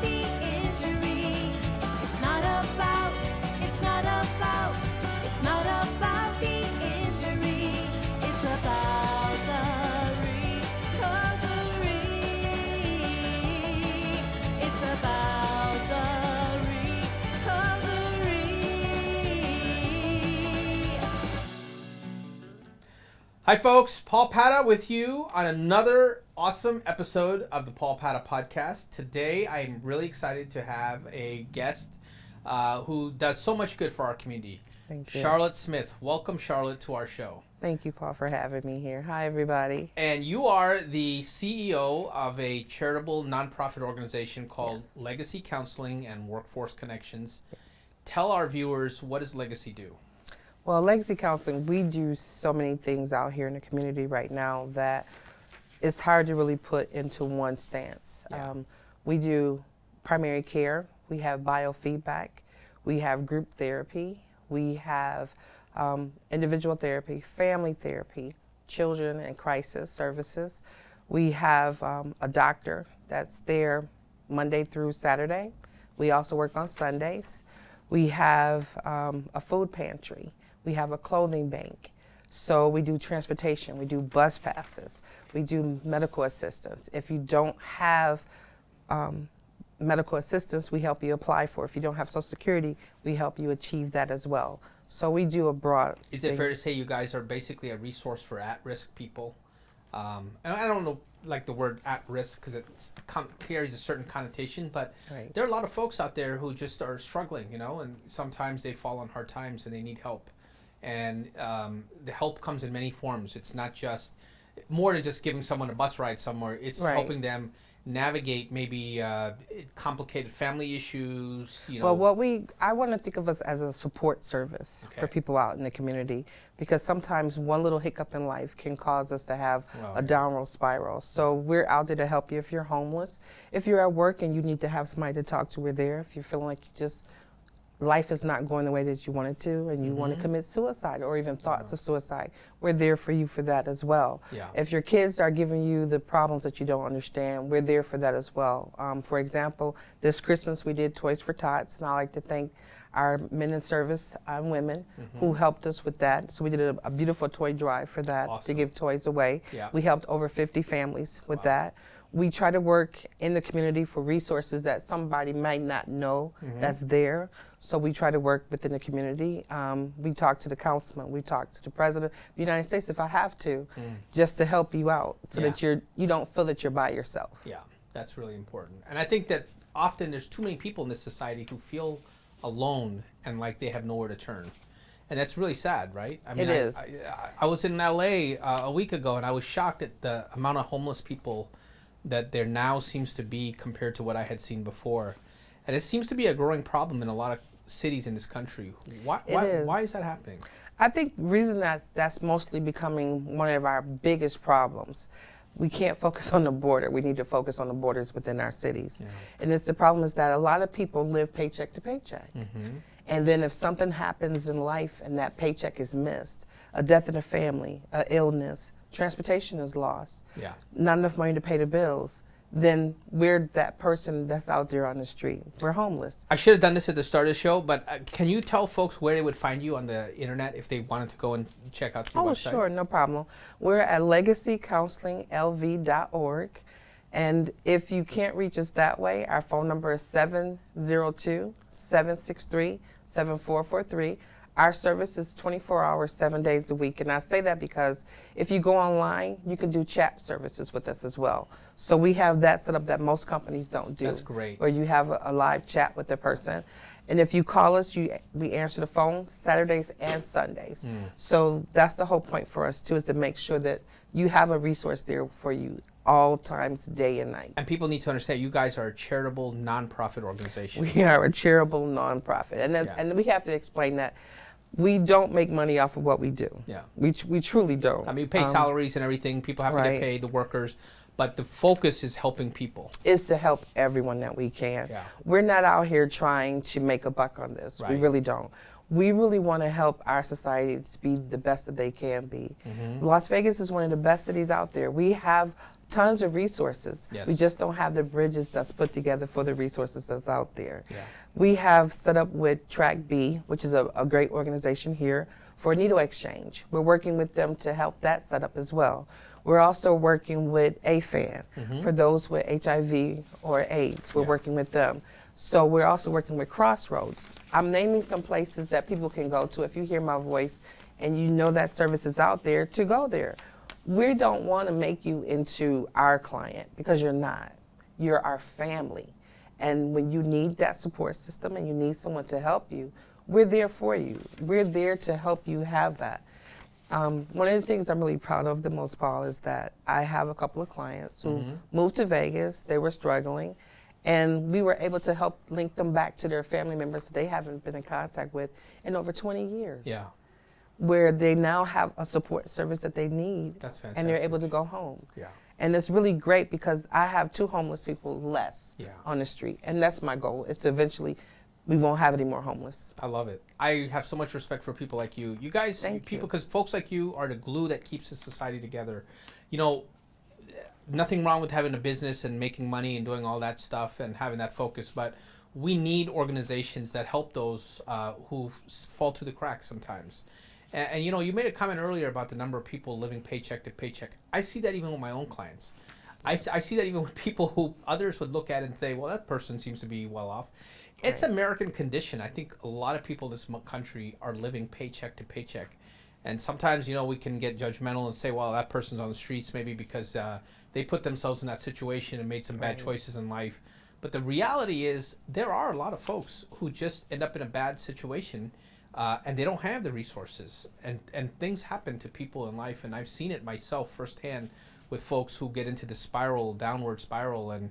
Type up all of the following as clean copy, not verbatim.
the injury. It's not about the injury. It's about the recovery. It's about the recovery. Hi folks, Paul Padda with you on another awesome episode of the Paul Padda Podcast. Today I'm really excited to have a guest who does so much good for our community. Thank you. Charlotte Smith. Welcome, Charlotte, to our show. Thank you, Paul, for having me here. Hi, everybody. And you are the CEO of a charitable nonprofit organization called Yes. Legacy Counseling and Workforce Connections. Tell our viewers, what does Legacy do? Well, Legacy Counseling, we do so many things out here in the community right now that it's hard to really put into one stance. Yeah. We do primary care, we have biofeedback, we have group therapy, we have individual therapy, family therapy, children in crisis services. We have a doctor that's there Monday through Saturday. We also work on Sundays. We have a food pantry. We have a clothing bank. So we do transportation, we do bus passes, we do medical assistance. If you don't have medical assistance, we help you apply for it. If you don't have Social Security, we help you achieve that as well. So we do a broad Is it fair to say you guys are basically a resource for at-risk people? And I don't know, like the word at-risk because it carries a certain connotation, but Right. there are a lot of folks out there who just are struggling, you know, and sometimes they fall on hard times and they need help. And the help comes in many forms. It's not just more than just giving someone a bus ride somewhere. It's Right. helping them navigate maybe complicated family issues. You know. Well, I want to think of us as a support service for Okay. people out in the community, because sometimes one little hiccup in life can cause us to have Wow. a downward spiral. So we're out there to help you if you're homeless. If you're at work and you need to have somebody to talk to, we're there. If you're feeling like life is not going the way that you want it to, and you want to commit suicide or even thoughts of suicide, we're there for you for that as well. Yeah. If your kids are giving you the problems that you don't understand, we're there for that as well. For example, this Christmas we did Toys for Tots, and I like to thank our men in service and women who helped us with that. So we did a beautiful toy drive for that to Awesome. give toys away. Yeah. We helped over 50 families with Wow. that. We try to work in the community for resources that somebody might not know that's there. So we try to work within the community. We talk to the councilman, we talk to the president of the United States if I have to, just to help you out so that you don't feel that you're by yourself. Yeah, that's really important. And I think that often there's too many people in this society who feel alone and like they have nowhere to turn. And that's really sad, right? I mean, It is. I was in LA a week ago and I was shocked at the amount of homeless people that there now seems to be compared to what I had seen before. And it seems to be a growing problem in a lot of cities in this country. Why is that happening? I think the reason that's mostly becoming one of our biggest problems. We can't focus on the border. We need to focus on the borders within our cities. Yeah. And the problem is that a lot of people live paycheck to paycheck. And then if something happens in life and that paycheck is missed, a death in a family, an illness, transportation is lost, Yeah. not enough money to pay the bills, then we're that person that's out there on the street. We're homeless. I should have done this at the start of the show, but can you tell folks where they would find you on the internet if they wanted to go and check out your website? Oh, sure, no problem. We're at legacycounselinglv.org. And if you can't reach us that way, our phone number is 702-763-7443. Our service is 24 hours, 7 days a week. And I say that because if you go online, you can do chat services with us as well. So we have that set up that most companies don't do. That's great. Or you have a live chat with the person. And if you call us, we answer the phone Saturdays and Sundays. So that's the whole point for us too, is to make sure that you have a resource there for you all times, day and night. And people need to understand you guys are a charitable nonprofit organization. We are a charitable nonprofit. And we have to explain that we don't make money off of what we do. Yeah. We truly don't. I mean, we pay salaries and everything. People have to get right. paid, the workers. But the focus is helping people. Is to help everyone that we can. Yeah. We're not out here trying to make a buck on this. We Right. really don't. We really want to help our society to be the best that they can be. Las Vegas is one of the best cities out there. We have tons of resources. Yes. We just don't have the bridges that's put together for the resources that's out there. Yeah. We have set up with Track B, which is a great organization here, for needle exchange. We're working with them to help that set up as well. We're also working with AFAN for those with HIV or AIDS. We're Yeah. working with them. So we're also working with Crossroads. I'm naming some places that people can go to if you hear my voice and you know that service is out there, to go there. We don't want to make you into our client, because you're not. You're our family. And when you need that support system and you need someone to help you, we're there for you. We're there to help you have that. One of the things I'm really proud of the most, Paul, is that I have a couple of clients who moved to Vegas. They were struggling, and we were able to help link them back to their family members that they haven't been in contact with in over 20 years. Yeah. Where they now have a support service that they need. That's and they're fantastic. able to go home. Yeah. And it's really great because I have 2 homeless people less Yeah. on the street. And that's my goal, is to eventually, we won't have any more homeless. I love it. I have so much respect for people like you. You guys, Thank people, you. because folks like you are the glue that keeps this society together. You know, nothing wrong with having a business and making money and doing all that stuff and having that focus, but we need organizations that help those who fall through the cracks sometimes. And you know, you made a comment earlier about the number of people living paycheck to paycheck. I see that even with my own clients. I see that even with people who others would look at and say, well, that person seems to be well off. It's Right. American condition. I think a lot of people in this country are living paycheck to paycheck. And sometimes, you know, we can get judgmental and say, well, that person's on the streets maybe because they put themselves in that situation and made some bad Right. choices in life. But the reality is there are a lot of folks who just end up in a bad situation and they don't have the resources. And things happen to people in life. And I've seen it myself firsthand with folks who get into the spiral, downward spiral, and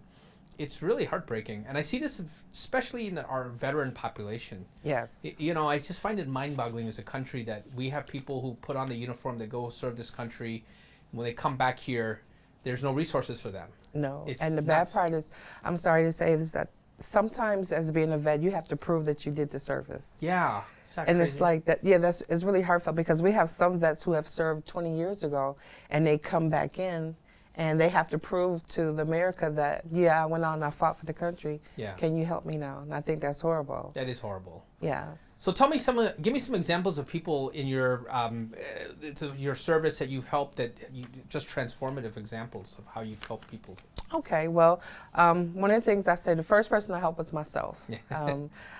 it's really heartbreaking. And I see this especially in our veteran population. Yes. You know, I just find it mind-boggling as a country that we have people who put on the uniform, they go serve this country, and when they come back here, there's no resources for them. No. It's And the nuts. bad part is, I'm sorry to say this, that sometimes as being a vet, you have to prove that you did the service. Yeah. And it's like that, yeah, it's really hurtful, because we have some vets who have served 20 years ago and they come back in and they have to prove to the America that, yeah, I went out and I fought for the country. Yeah. Can you help me now? And I think that's horrible. That is horrible. Yes. So tell me give me some examples of people in your service that you've helped, just transformative examples of how you've helped people. Okay, well, one of the things I say, the first person I helped was myself.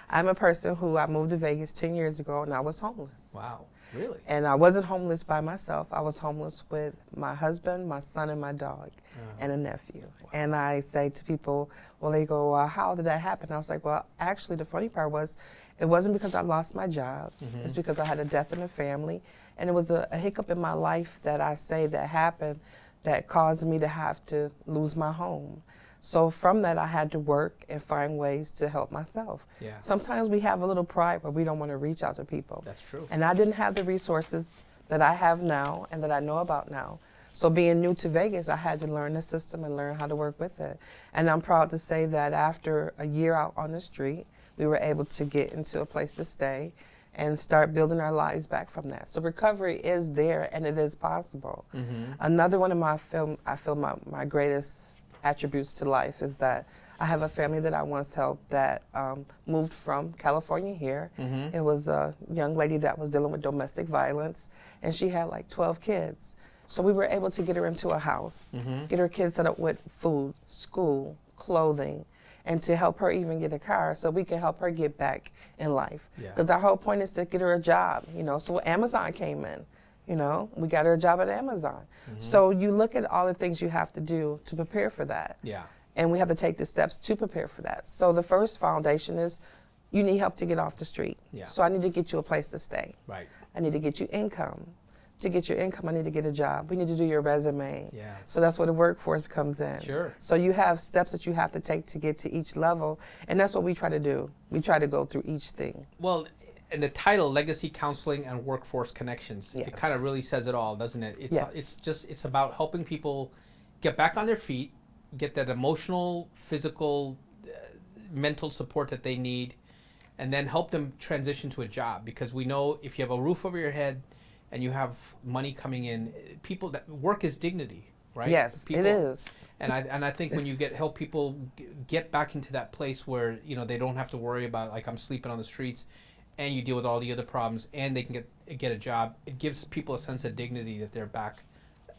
I'm a person who, I moved to Vegas 10 years ago and I was homeless. Wow, really? And I wasn't homeless by myself. I was homeless with my husband, my son, and my dog, and a nephew. Wow. And I say to people, well, they go, how did that happen? I was like, well, actually, the funny part was, it wasn't because I lost my job. It's because I had a death in the family. And it was a hiccup in my life that I say that happened that caused me to have to lose my home. So from that, I had to work and find ways to help myself. Yeah. Sometimes we have a little pride, but we don't want to reach out to people. That's true. And I didn't have the resources that I have now and that I know about now. So being new to Vegas, I had to learn the system and learn how to work with it. And I'm proud to say that after a year out on the street, we were able to get into a place to stay and start building our lives back from that. So recovery is there and it is possible. Another one of my greatest attributes to life is that I have a family that I once helped that moved from California here. It was a young lady that was dealing with domestic violence, and she had like 12 kids. So we were able to get her into a house, get her kids set up with food, school, clothing, and to help her even get a car so we can help her get back in life. Yeah. Because our whole point is to get her a job, you know. So Amazon came in. You know, we got her a job at Amazon. So you look at all the things you have to do to prepare for that. Yeah. And we have to take the steps to prepare for that. So the first foundation is you need help to get off the street. Yeah. So I need to get you a place to stay. Right. I need to get you income. To get your income, I need to get a job. We need to do your resume. Yeah. So that's where the workforce comes in. Sure. So you have steps that you have to take to get to each level. And that's what we try to do. We try to go through each thing. Well, and the title, Legacy Counseling and Workforce Connections, it Yes. kind of really says it all, doesn't it? Yes. It's about helping people get back on their feet, get that emotional, physical, mental support that they need, and then help them transition to a job. Because we know if you have a roof over your head and you have money coming in, that work is dignity. right? Yes, People, it is. And I think when you help people get back into that place where they don't have to worry about, like, I'm sleeping on the streets, and you deal with all the other problems, and they can get a job. It gives people a sense of dignity that they're back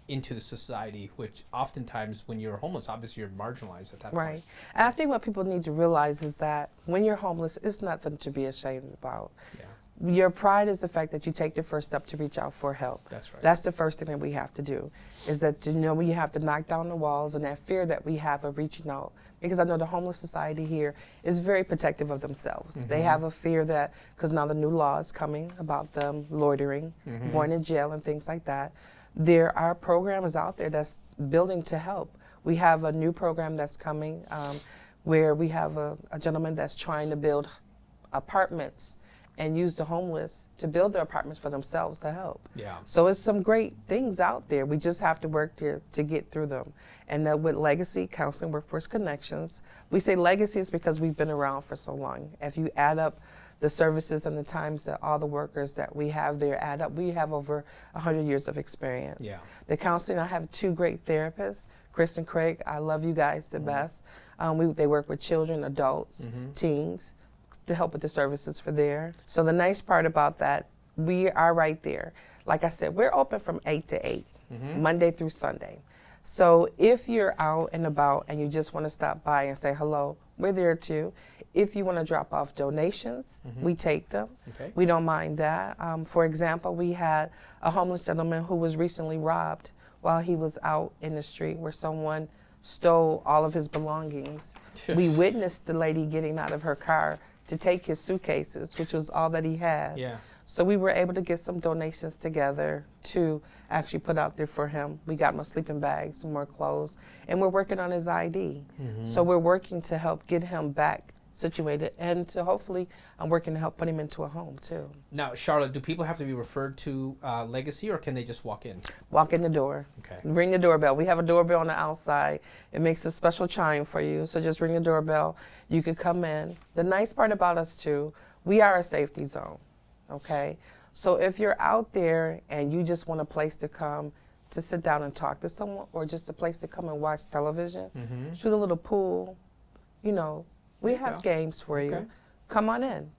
into the society, which oftentimes when you're homeless, obviously you're marginalized at that Right. point. And I think what people need to realize is that when you're homeless, it's nothing to be ashamed about. Yeah, Your pride is the fact that you take the first step to reach out for help. that's right. That's the first thing that we have to do, is that we have to knock down the walls and that fear that we have of reaching out. Because I know the homeless society here is very protective of themselves. They have a fear that, because now the new law is coming about them loitering, going to jail and things like that. There are programs out there that's building to help. We have a new program that's coming where we have a gentleman that's trying to build apartments and use the homeless to build their apartments for themselves to help. Yeah. So it's some great things out there. We just have to work to get through them. And that with Legacy Counseling Workforce Connections, we say legacy is because we've been around for so long. If you add up the services and the times that all the workers that we have there add up, we have over 100 years of experience. Yeah. The counseling, I have two great therapists, Chris and Craig. I love you guys the best. They work with children, adults, teens, to help with the services for there. So the nice part about that, we are right there. Like I said, we're open from 8 to 8, Monday through Sunday. So if you're out and about and you just want to stop by and say hello, we're there too. If you want to drop off donations, we take them. Okay. We don't mind that. For example, we had a homeless gentleman who was recently robbed while he was out in the street, where someone stole all of his belongings. We witnessed the lady getting out of her car to take his suitcases, which was all that he had. Yeah. So we were able to get some donations together to actually put out there for him. We got him a sleeping bag, some more clothes, and we're working on his ID. So we're working to help get him back situated, and to hopefully I'm working to help put him into a home too. Now, Charlotte, do people have to be referred to Legacy, or can they just walk in? Walk in the door. Okay. Ring the doorbell. We have a doorbell on the outside. It makes a special chime for you. So just ring the doorbell. You can come in. The nice part about us too, we are a safety zone. Okay. So if you're out there and you just want a place to come to sit down and talk to someone, or just a place to come and watch television, shoot a little pool, we There you have go. games for Okay. you. Come on in.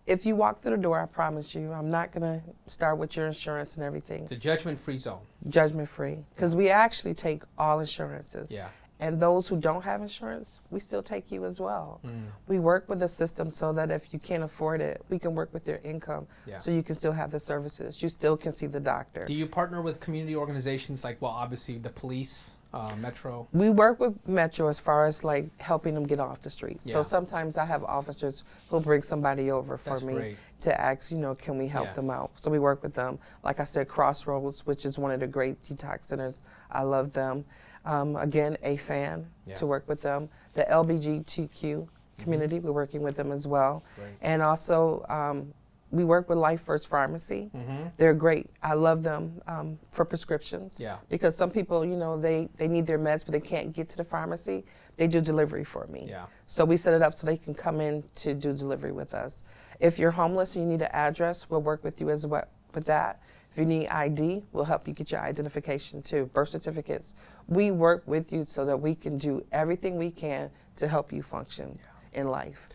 If you walk through the door, I promise you, I'm not going to start with your insurance and everything. It's a judgment-free zone. Judgment free. Because we actually take all insurances. Yeah. And those who don't have insurance, we still take you as well. We work with the system so that if you can't afford it, we can work with your income, Yeah. so you can still have the services. You still can see the doctor. Do you partner with community organizations like, well, obviously the police, Metro? We work with Metro as far as like helping them get off the streets. Yeah. So sometimes I have officers who'll bring somebody over for That's me great. to ask, can we help Yeah. them out? So we work with them. Like I said, Crossroads, which is one of the great detox centers. I love them. Again, a fan Yeah. to work with them. The LBGTQ community, we're working with them as well. Great. And also, we work with Life First Pharmacy. They're great. I love them for prescriptions. Yeah. Because some people, they need their meds, but they can't get to the pharmacy. They do delivery for me. Yeah. So we set it up so they can come in to do delivery with us. If you're homeless and you need an address, we'll work with you as well with that. If you need ID, we'll help you get your identification too, birth certificates. We work with you so that we can do everything we can to help you function in life.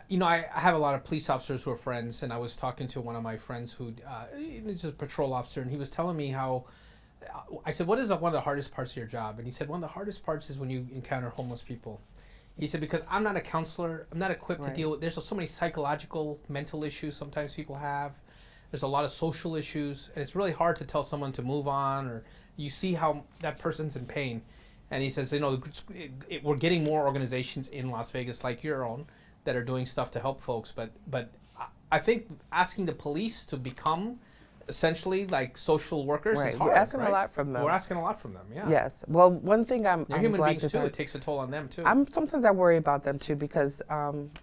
I have a lot of police officers who are friends, and I was talking to one of my friends who is a patrol officer, and he was telling me how, I said, what is one of the hardest parts of your job? And he said, one of the hardest parts is when you encounter homeless people. He said, because I'm not a counselor, I'm not equipped to deal with, there's so many psychological, mental issues sometimes people have. There's a lot of social issues, and it's really hard to tell someone to move on, or you see how that person's in pain. And he says, we're getting more organizations in Las Vegas like your own that are doing stuff to help folks, but I think asking the police to become essentially like social workers is hard. We're asking right? a lot from them. We're asking a lot from them, yeah. Yes. Well, one thing I'm They're human glad beings to too. say- It takes a toll on them too. Sometimes I worry about them too, because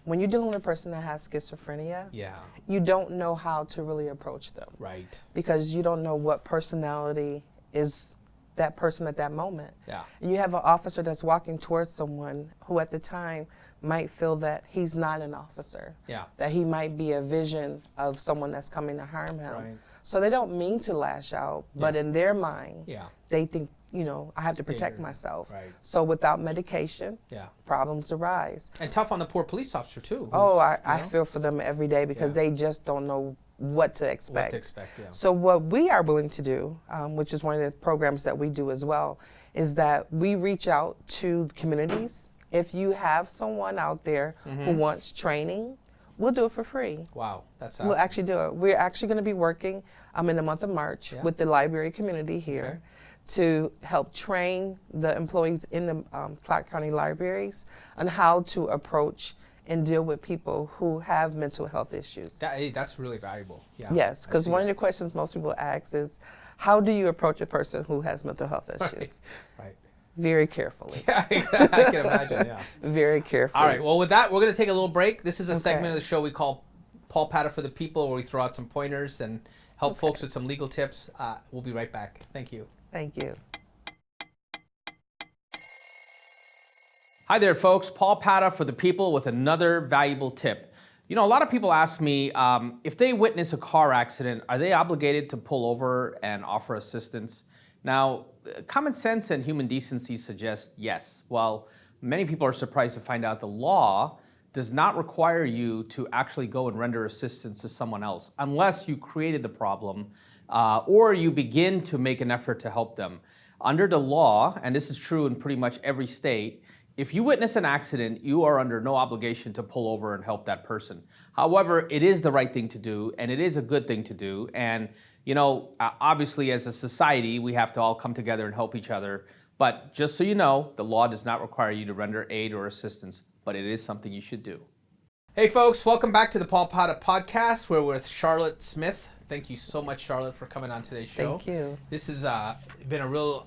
when you're dealing with a person that has schizophrenia, yeah, you don't know how to really approach them, right. because you don't know what personality is that person at that moment. Yeah, And you have an officer that's walking towards someone who at the time might feel that he's not an officer, yeah, that he might be a vision of someone that's coming to harm him. right. So they don't mean to lash out, but Yeah. in their mind, Yeah, they think I have to protect Danger. myself. Right. So without medication, Yeah. problems arise. And tough on the poor police officer too. Oh, I you know, feel for them every day because Yeah. they just don't know what to expect. what to expect. Yeah. So what we are willing to do, which is one of the programs that we do as well, is that we reach out to communities. If you have someone out there who wants training, we'll do it for free. Wow, that's We'll awesome. actually do it. We're actually going to be working in the month of March Yeah. with the library community here to help train the employees in the Clark County libraries on how to approach and deal with people who have mental health issues. That's really valuable. Yeah. Yes, I because see one that. of the questions most people ask is, how do you approach a person who has mental health issues? Right. Very carefully. Yeah, I can imagine. Yeah. Very carefully. All right. Well, with that, we're going to take a little break. This is a Okay. segment of the show we call Paul Padda for the People, where we throw out some pointers and help folks with some legal tips. We'll be right back. Thank you. Thank you. Hi there, folks. Paul Padda for the People with another valuable tip. A lot of people ask me if they witness a car accident, are they obligated to pull over and offer assistance? Now, common sense and human decency suggest yes. While many people are surprised to find out the law does not require you to actually go and render assistance to someone else unless you created the problem or you begin to make an effort to help them. Under the law, and this is true in pretty much every state, if you witness an accident, you are under no obligation to pull over and help that person. However, it is the right thing to do, and it is a good thing to do. And, obviously as a society, we have to all come together and help each other. But just so you know, the law does not require you to render aid or assistance, but it is something you should do. Hey folks, welcome back to the Paul Padda Podcast. We're with Charlotte Smith. Thank you so much, Charlotte, for coming on today's show. Thank you. This has been a real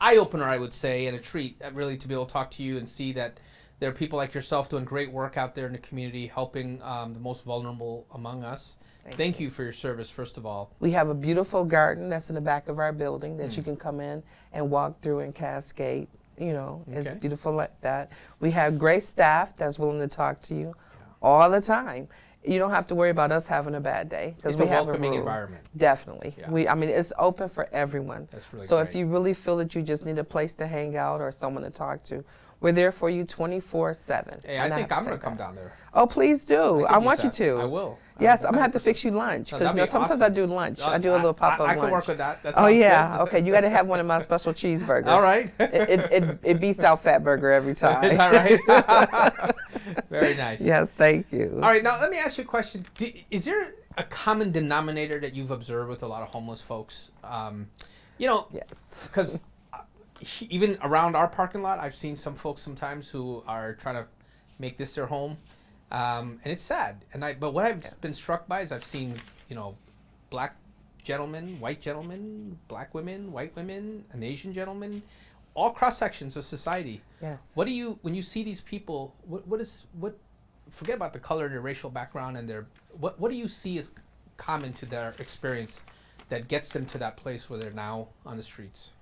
eye-opener, I would say, and a treat really to be able to talk to you and see that there are people like yourself doing great work out there in the community, helping the most vulnerable among us. Thank you for your service, first of all. We have a beautiful garden that's in the back of our building that you can come in and walk through and cascade. It's Okay. beautiful like that. We have great staff that's willing to talk to you all the time. You don't have to worry about us having a bad day because It's we a have welcoming room. environment. Definitely. Yeah. It's open for everyone. That's really so great. if you really feel that you just need a place to hang out or someone to talk to, we're there for you 24/7. Hey, And I think have I'm to going say to come that. down there. Oh, please do. could I use want you that. to. I will. Yes, I'm gonna have to fix you lunch No, because that'd be sometimes awesome. I do lunch. I do a little pop up I lunch. can work with that. That Oh sounds yeah. good. Okay, you got to have one of my special cheeseburgers. All right. It beats out Fat Burger every time. Is that right? Very nice. Yes, thank you. All right, now let me ask you a question. Is there a common denominator that you've observed with a lot of homeless folks? Yes. Because even around our parking lot, I've seen some folks sometimes who are trying to make this their home, and it's sad. But what I've been struck by is I've seen, black gentlemen, white gentlemen, black women, white women, an Asian gentleman, all cross sections of society. Yes. What do you, when you see these people, forget about the color and their racial background and what do you see as common to their experience that gets them to that place where they're now on the streets?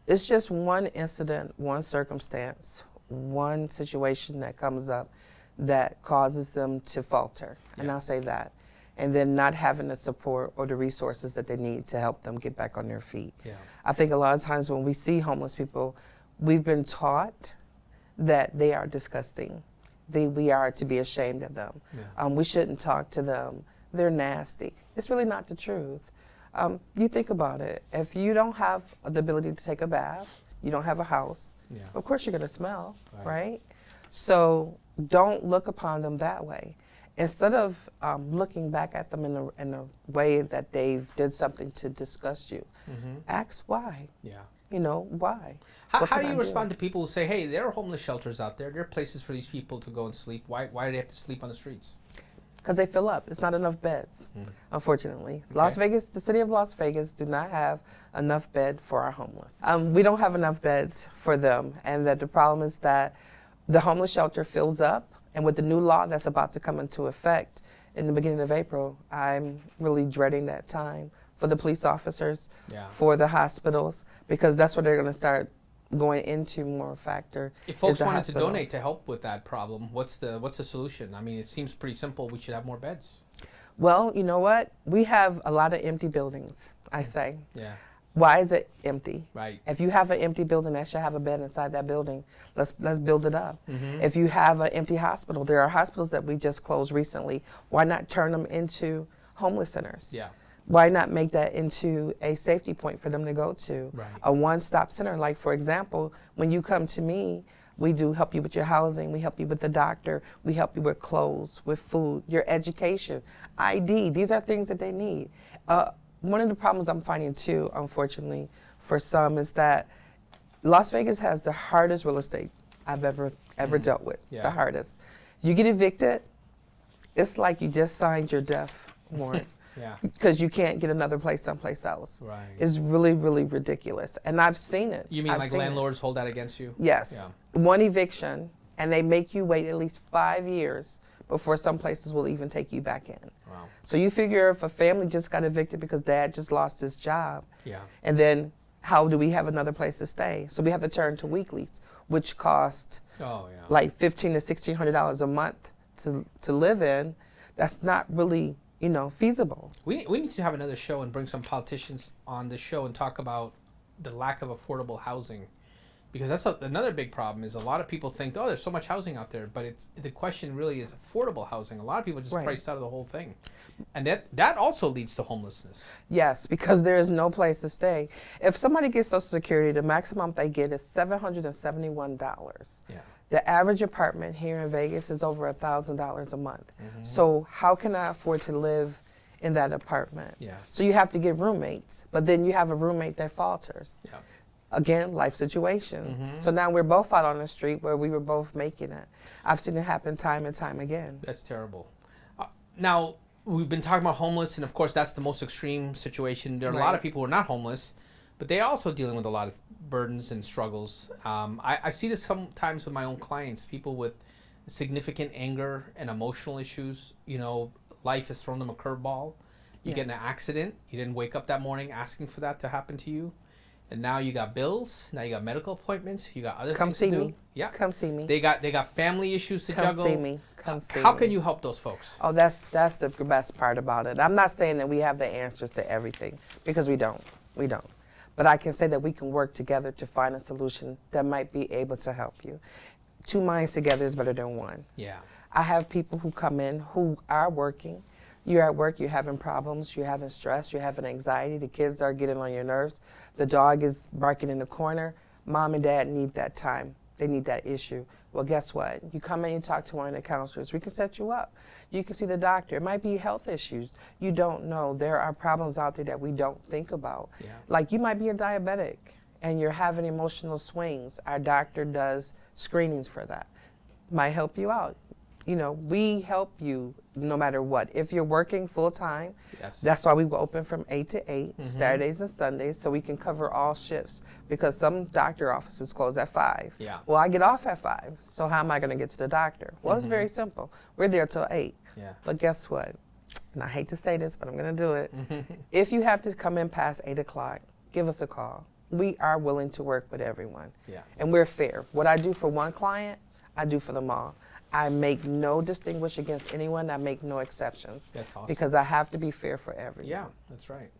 It's just one incident, one circumstance, one situation that comes up that causes them to falter, and Yeah. I'll say that. And then not having the support or the resources that they need to help them get back on their feet. Yeah. I think a lot of times when we see homeless people, we've been taught that they are disgusting. We are to be ashamed of them. Yeah. We shouldn't talk to them. They're nasty. It's really not the truth. You think about it. If you don't have the ability to take a bath, you don't have a house, Yeah. of course you're going to smell, Right. right? So don't look upon them that way. Instead of looking back at them in a way that they've did something to disgust you, ask why. Yeah. Why? How What do can I you do? respond to people who say, hey, there are homeless shelters out there. There are places for these people to go and sleep. Why do they have to sleep on the streets? Because they fill up. It's not enough beds, unfortunately. Las Vegas, the city of Las Vegas, do not have enough bed for our homeless. We don't have enough beds for them, and that the problem is that the homeless shelter fills up, and with the new law that's about to come into effect in the beginning of April, I'm really dreading that time for the police officers, Yeah. for the hospitals, because that's what they're going to start going into more factor. If is folks the wanted to donate hospitals. to help with that problem, what's the solution? I mean, it seems pretty simple. We should have more beds. Well, you know what? We have a lot of empty buildings, I say. Yeah. Why is it empty? Right. If you have an empty building, that should have a bed inside that building. Let's build it up. Mm-hmm. If you have an empty hospital, there are hospitals that we just closed recently. Why not turn them into homeless centers? Yeah. Why not make that into a safety point for them to go to? Right. A one-stop center. Like, for example, when you come to me, we do help you with your housing, we help you with the doctor, we help you with clothes, with food, your education, ID. These are things that they need. One of the problems I'm finding too, unfortunately, for some is that Las Vegas has the hardest real estate I've ever dealt with. Yeah. The hardest. You get evicted, it's like you just signed your death warrant. Yeah. Because you can't get another place someplace else. Right. It's really, really ridiculous. And I've seen it. You mean I've like seen it. landlords hold that against you? Yes. Yeah. One eviction, and they make you wait at least 5 years before some places will even take you back in. Wow. So you figure if a family just got evicted because dad just lost his job, Yeah. and then how do we have another place to stay? So we have to turn to weeklies, which cost Oh yeah. like $1,500 to $1,600 a month to live in. That's not really, feasible. We need to have another show and bring some politicians on the show and talk about the lack of affordable housing, because that's another big problem. Is a lot of people think, oh, there's so much housing out there, but the question really is affordable housing. A lot of people just Right. priced out of the whole thing, and that also leads to homelessness. Yes, because there is no place to stay. If somebody gets Social Security, the maximum they get is $771. Yeah. The average apartment here in Vegas is over $1,000 a month. Mm-hmm. So how can I afford to live in that apartment? Yeah. So you have to get roommates, but then you have a roommate that falters. Yeah. Again, life situations. Mhm. So now we're both out on the street where we were both making it. I've seen it happen time and time again. That's terrible. Now, we've been talking about homeless, and of course, that's the most extreme situation. There are a lot Right. of people who are not homeless, but they're also dealing with a lot of burdens and struggles. I see this sometimes with my own clients, people with significant anger and emotional issues. Life has thrown them a curveball. You get in an Yes. accident. You didn't wake up that morning asking for that to happen to you. And now you got bills. Now you got medical appointments. You got other Come things see to do. me. Yeah. Come see me. They got family issues to Come juggle. see me. Come see How me. can you help those folks? Oh, that's the best part about it. I'm not saying that we have the answers to everything, because we don't. We don't. But I can say that we can work together to find a solution that might be able to help you. 2 minds together is better than one. Yeah. I have people who come in who are working. You're at work, you're having problems, you're having stress, you're having anxiety, the kids are getting on your nerves, the dog is barking in the corner. Mom and dad need that time. They need that issue. Well, guess what? You come in, you talk to one of the counselors. We can set you up. You can see the doctor. It might be health issues. You don't know. There are problems out there that we don't think about. Yeah. Like you might be a diabetic and you're having emotional swings. Our doctor does screenings for that. Might help you out. We help you no matter what. If you're working full time, Yes. that's why we will open from 8 to 8, Mhm. Saturdays and Sundays, so we can cover all shifts, because some doctor offices close at 5. Yeah. Well, I get off at 5, so how am I going to get to the doctor? Well, it's very simple. We're there till 8. Yeah. But guess what? And I hate to say this, but I'm going to do it. If you have to come in past 8 o'clock, give us a call. We are willing to work with everyone. Yeah. And we're fair. What I do for one client, I do for them all. I make no distinguish against anyone. I make no exceptions. That's awesome. Because I have to be fair for everyone. Yeah, that's right.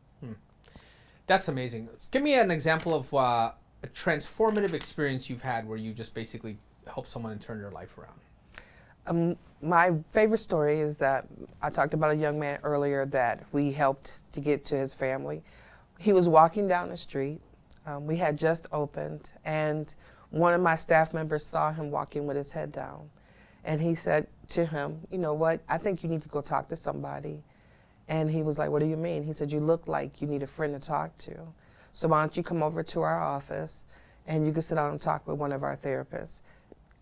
That's amazing. Give me an example of a transformative experience you've had where you just basically help someone and turn their life around. My favorite story is that I talked about a young man earlier that we helped to get to his family. He was walking down the street. We had just opened, and one of my staff members saw him walking with his head down. And he said to him, you know what, I think you need to go talk to somebody. And he was like, what do you mean? He said, you look like you need a friend to talk to. So why don't you come over to our office and you can sit down and talk with one of our therapists.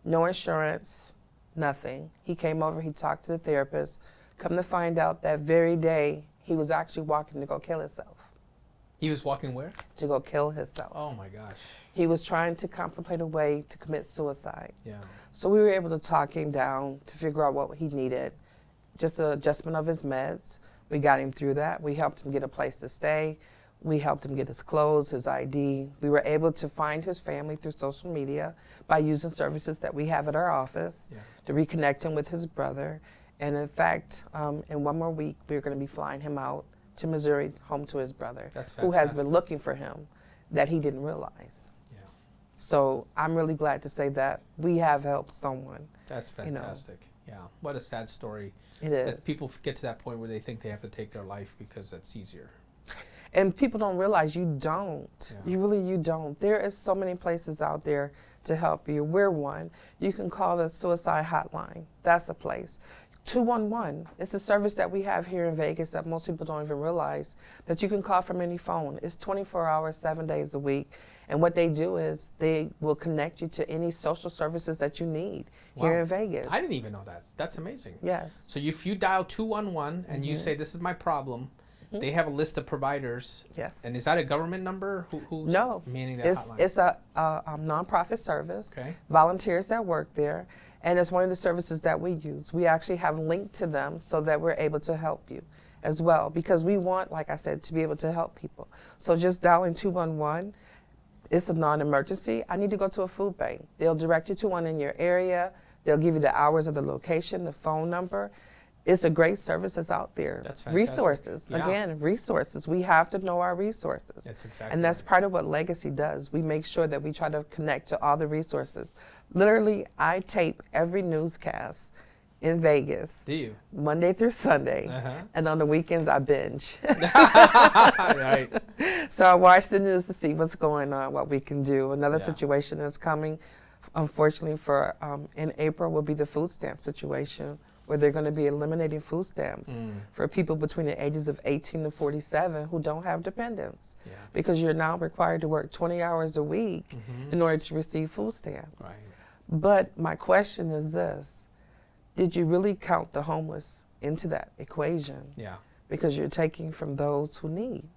No insurance, nothing. He came over, he talked to the therapist. Come to find out that very day, he was actually walking to go kill himself. He was walking where? To go kill himself. Oh my gosh. He was trying to contemplate a way to commit suicide. Yeah. So we were able to talk him down to figure out what he needed, just an adjustment of his meds. We got him through that. We helped him get a place to stay. We helped him get his clothes, his ID. We were able to find his family through social media by using services that we have at our office to reconnect him with his brother. And in fact, in one more week, we're going to be flying him out to Missouri, home to his brother, That's who has been fantastic. looking for him that he didn't realize. Yeah, So I'm really glad to say that we have helped someone. that's You know. fantastic. Yeah, what a sad story. It That is. people get to that point where they think they have to take their life because that's easier. And people don't realize you don't. Yeah. You don't. There is so many places out there to help you. We're one. You can call the suicide hotline. That's a place. 211. It's a service that we have here in Vegas that most people don't even realize that you can call from any phone. It's 24 hours, 7 days a week. And what they do is they will connect you to any social services that you need here Wow. in Vegas. I didn't even know that. That's amazing. Yes. So if you dial 211 and you say, this is my problem, they have a list of providers. Yes. And is that a government number? Who's No, manning that it's, hotline? it's a nonprofit service, Okay. volunteers that work there, and it's one of the services that we use. We actually have linked to them so that we're able to help you as well, because we want, like I said, to be able to help people. So just dialing 211, it's a non-emergency. I need to go to a food bank. They'll direct you to one in your area. They'll give you the hours of the location, the phone number. It's a great service that's out there. That's fantastic. Resources. Yeah. Again, resources. We have to know our resources. That's exactly And that's right. part of what Legacy does. We make sure that we try to connect to all the resources. Literally, I tape every newscast in Vegas, Do you? Monday through Sunday, Uh-huh. and on the weekends I binge. Right. So I watch the news to see what's going on, what we can do. Another Yeah. situation that's coming, unfortunately, for in April will be the food stamp situation, where they're going to be eliminating food stamps for people between the ages of 18 to 47 who don't have dependents, Yeah. because you're now required to work 20 hours a week in order to receive food stamps. Right. But my question is this: did you really count the homeless into that equation? Yeah. Because you're taking from those who need.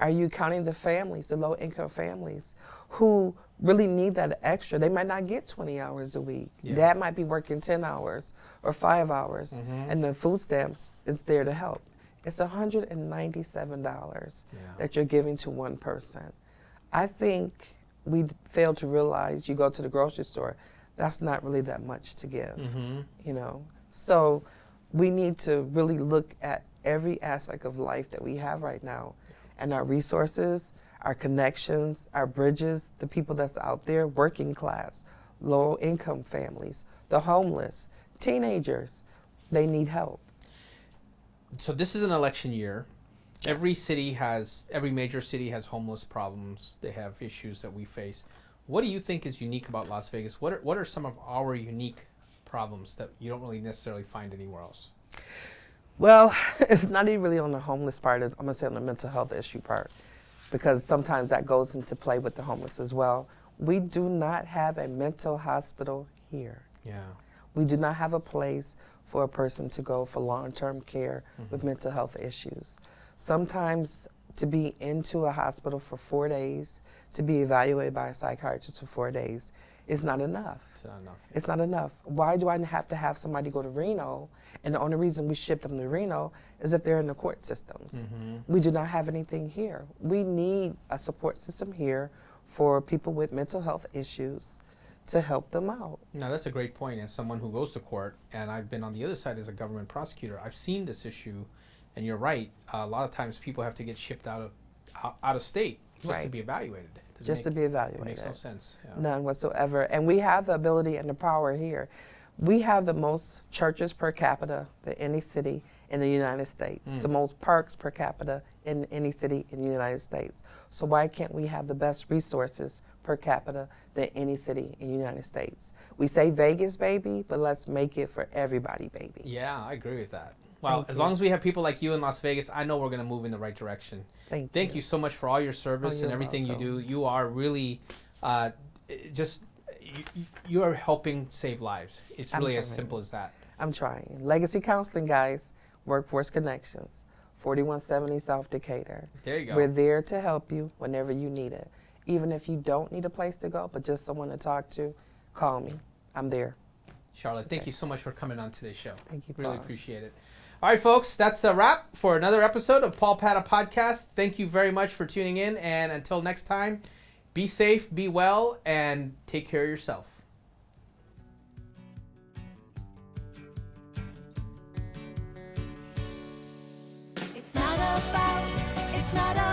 Are you counting the families, the low-income families, who really need that extra? They might not get 20 hours a week. Yeah. Dad might be working 10 hours or 5 hours, and the food stamps is there to help. It's $197 Yeah. that you're giving to one person. I think we fail to realize, you go to the grocery store, that's not really that much to give, you know? So we need to really look at every aspect of life that we have right now, and our resources, our connections, our bridges, the people that's out there, working class, low income families, the homeless, teenagers, they need help. So this is an election year. Every major city has homeless problems. They have issues that we face. What do you think is unique about Las Vegas? What are some of our unique problems that you don't really necessarily find anywhere else? Well, it's not even really on the homeless part. I'm going to say on the mental health issue part, because sometimes that goes into play with the homeless as well. We do not have a mental hospital here. Yeah. We do not have a place for a person to go for long-term care with mental health issues. Sometimes to be into a hospital for 4 days, to be evaluated by a psychiatrist for 4 days, is not enough. It's not enough. It's not enough. Why do I have to have somebody go to Reno? And the only reason we ship them to Reno is if they're in the court systems. We do not have anything here. We need a support system here for people with mental health issues to help them out. Now, that's a great point. As someone who goes to court, and I've been on the other side as a government prosecutor, I've seen this issue, and you're right. A lot of times people have to get shipped out of state just to Right. be evaluated. Just to be It evaluated. makes no sense. Yeah. None whatsoever. And we have the ability and the power here. We have the most churches per capita than any city in the United States, the most parks per capita in any city in the United States. So why can't we have the best resources per capita than any city in the United States? We say Vegas, baby, but let's make it for everybody, baby. Yeah, I agree with that. Well, Thank as you. long as we have people like you in Las Vegas, I know we're going to move in the right direction. Thank you so much for all your service and you're everything welcome. you do. You are really you are helping save lives. It's I'm really as trying. simple as that. I'm trying. Legacy Counseling, guys, Workforce Connections, 4170 South Decatur. There you go. We're there to help you whenever you need it. Even if you don't need a place to go, but just someone to talk to, call me. I'm there. Charlotte, thank you so much for coming on today's show. Thank you, Really Paul. appreciate it. All right, folks, that's a wrap for another episode of Paul Padda Podcast. Thank you very much for tuning in, and until next time, be safe, be well, and take care of yourself. It's not about It's not